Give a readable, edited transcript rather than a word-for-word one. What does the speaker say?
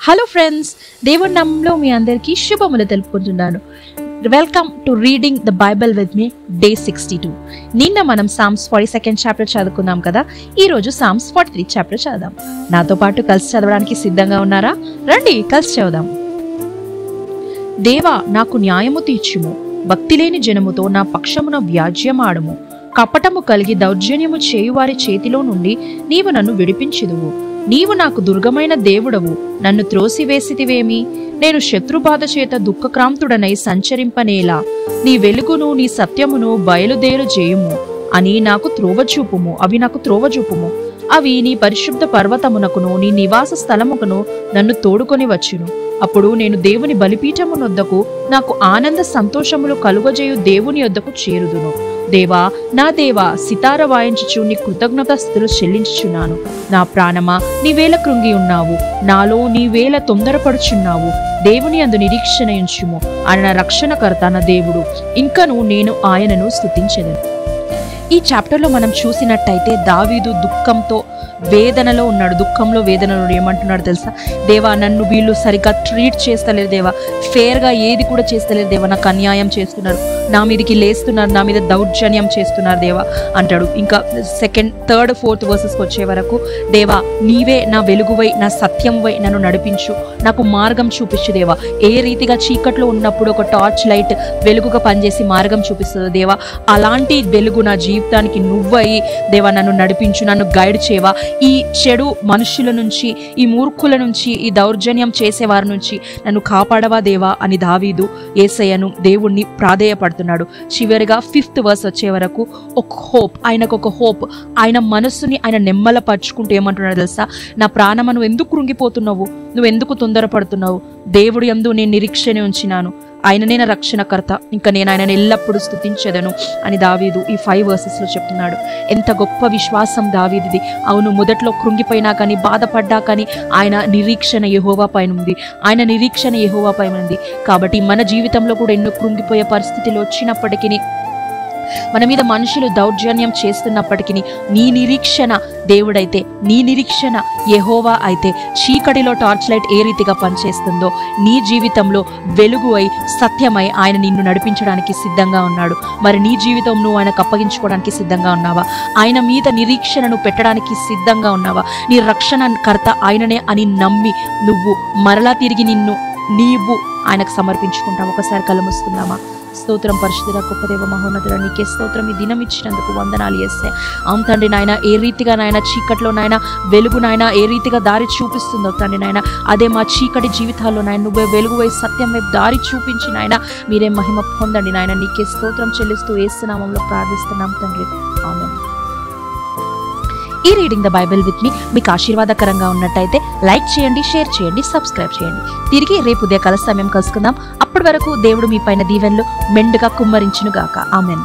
Hello friends, దేవుని నామములో మీ అందరికీ శుభములు తెలుపుకుంటున్నాను. Welcome to reading the Bible with me day 62. నిన్న మనం సామ్స్ 42nd చాప్టర్ చదువుకున్నాం కదా. ఈ రోజు సామ్స్ 43 చాప్టర్ చదువుదాం. నాతో పాటు కలిసి చదవడానికి సిద్ధంగా ఉన్నారా? రండి కలిసి చదువుదాం. దేవా, నాకు న్యాయము తీర్చుము, భక్తి లేని జనముతో నా పక్షమున వ్యాజ్యమాడుము. కపటము కలిగి దౌర్జన్యము చేయువారి చేతిలో నుండి నీవు నన్ను విడిపించుదువు. నీవు నాకు దుర్గమైన దేవుడవు, నన్ను త్రోసివేసితివేమి? నేను శత్రుబాధ చేత దుఃఖక్రాంతుడనై సంచరింపనేలా? నీ వెలుగును నీ సత్యమును బయలుదేరు చేయుము అని నాకు త్రోవచూపుము. అవి నీ పరిశుద్ధ పర్వతమునకును నీ నివాస స్థలముకును నన్ను తోడుకొని వచ్చును. అప్పుడు నేను దేవుని బలిపీఠమునొద్దకు, నాకు ఆనంద సంతోషములు కలుగజేయు దేవుని యొద్దకు చేరుదును. దేవా, నా దేవా, సితార వాయించుచు నీ కృతజ్ఞత స్తుతులు చెల్లించుచున్నాను. నా ప్రాణమా, నీవేళ కృంగి ఉన్నావు, నాలో నీవేళ తొందరపడుచున్నావు. దేవుని యందు నిరీక్షణ ఉంచుము. ఆయన నా రక్షణకర్త, నా దేవుడు, ఇంకను నేను ఆయనను స్తుతించెదను. ఈ చాప్టర్లో మనం చూసినట్టయితే దావీదు దుఃఖంతో వేదనలో ఉన్నాడు. వేదనలో ఏమంటున్నాడు తెలుసా? దేవా, నన్ను వీళ్ళు సరిగ్గా ట్రీట్ చేస్తలేరు దేవా, ఫేర్గా ఏది కూడా చేస్తలేరు దేవా, నాకు అన్యాయం చేస్తున్నారు, నా మీదకి లేస్తున్నారు, నా మీద దౌర్జన్యం చేస్తున్నారు దేవా అంటాడు. ఇంకా 2nd, 3rd, 4th వర్సెస్కి వచ్చే వరకు, దేవా నీవే నా వెలుగువై నా సత్యంవై నన్ను నడిపించు, నాకు మార్గం చూపించు దేవా. ఏ రీతిగా చీకట్లో ఉన్నప్పుడు ఒక టార్చ్ లైట్ వెలుగుగా పనిచేసి మార్గం చూపిస్తుంది దేవా, అలాంటి వెలుగు నా జీవితానికి నువ్వై దేవా నన్ను నడిపించు, నన్ను గైడ్ చేయవా. ఈ చెడు మనుషుల నుంచి, ఈ మూర్ఖుల నుంచి, ఈ దౌర్జన్యం చేసేవారి నుంచి నన్ను కాపాడవా దేవా అని దావీదు యేసయ్యను, దేవుణ్ణి ప్రాధేయపడుతున్నాడు. చివరిగా 5th వర్స్ వచ్చే వరకు ఒక హోప్, ఆయనకు ఒక హోప్, ఆయన మనస్సుని ఆయన నెమ్మలపరుచుకుంటూ ఏమంటున్నాడు తెలుసా? నా ప్రాణమ, నువ్వు ఎందుకు కృంగిపోతున్నావు, నువ్వు ఎందుకు తొందరపడుతున్నావు? దేవుడు యందు నేను నిరీక్షణ ఉంచినాను, ఆయననే నా రక్షణకర్త, ఇంకా నేను ఆయనను ఎల్లప్పుడూ స్తుతించెదను అని దావీదు ఈ 5 వర్సెస్లో చెప్తున్నాడు. ఎంత గొప్ప విశ్వాసం దావీదిది. అవును, మొదట్లో కృంగిపోయినా కానీ, బాధపడ్డా కానీ ఆయన నిరీక్షణ యెహోవా పైన ఉంది. కాబట్టి మన జీవితంలో కూడా ఎన్నో కృంగిపోయే పరిస్థితులు వచ్చినప్పటికీ, మన మీద మనుషులు దౌర్జన్యం చేస్తున్నప్పటికీ, నీ నిరీక్షణ దేవుడైతే, నీ నిరీక్షణ యెహోవా అయితే, చీకటిలో టార్చ్ లైట్ ఏ రీతిగా పనిచేస్తుందో నీ జీవితంలో వెలుగు అయి సత్యమై ఆయన నిన్ను నడిపించడానికి సిద్ధంగా ఉన్నాడు. మరి నీ జీవితం నువ్వు ఆయనకు అప్పగించుకోవడానికి సిద్ధంగా ఉన్నావా? ఆయన మీద నిరీక్షణను పెట్టడానికి సిద్ధంగా ఉన్నావా? నీ రక్షణకర్త ఆయననే అని నమ్మి నువ్వు మరలా తిరిగి నీవు ఆయనకు సమర్పించుకుంటావు. ఒకసారి కళ్ళు మూసుకుందామా? స్తోత్రం పరిశుద్ధుడా, గొప్ప దేవ, మహోన్నతుడా, నీకే స్తోత్రం. ఈ దినం ఇచ్చినందుకు వందనాలు యేసయ్యా. అవును తండ్రి నాయన, ఏ రీతిగా నాయన చీకట్లో నాయన వెలుగు నాయన ఏ రీతిగా దారి చూపిస్తుందో తండ్రి నాయన, అదే మా చీకటి జీవితాల్లో నాయన నువ్వే వెలుగు వైపు సత్యం వైపు దారి చూపించి నాయన మీరే మహిమ పొందండి నాయన. నీకే స్తోత్రం చెల్లిస్తూ యేసు నామములో ప్రార్థిస్తున్నాం తండ్రి, ఆమేన్. ఈ reading the Bible with me మీకు ఆశీర్వాదకరంగా ఉన్నట్టయితే లైక్ చేయండి, షేర్ చేయండి, సబ్స్క్రైబ్ చేయండి. తిరిగి రేపు ఉదయకాల సమయం కలుసుకుందాం. అప్పటి వరకు దేవుడు మీ పైన దీవెనలు మెండుగా కుమ్మరించును గాక. ఆమేన్.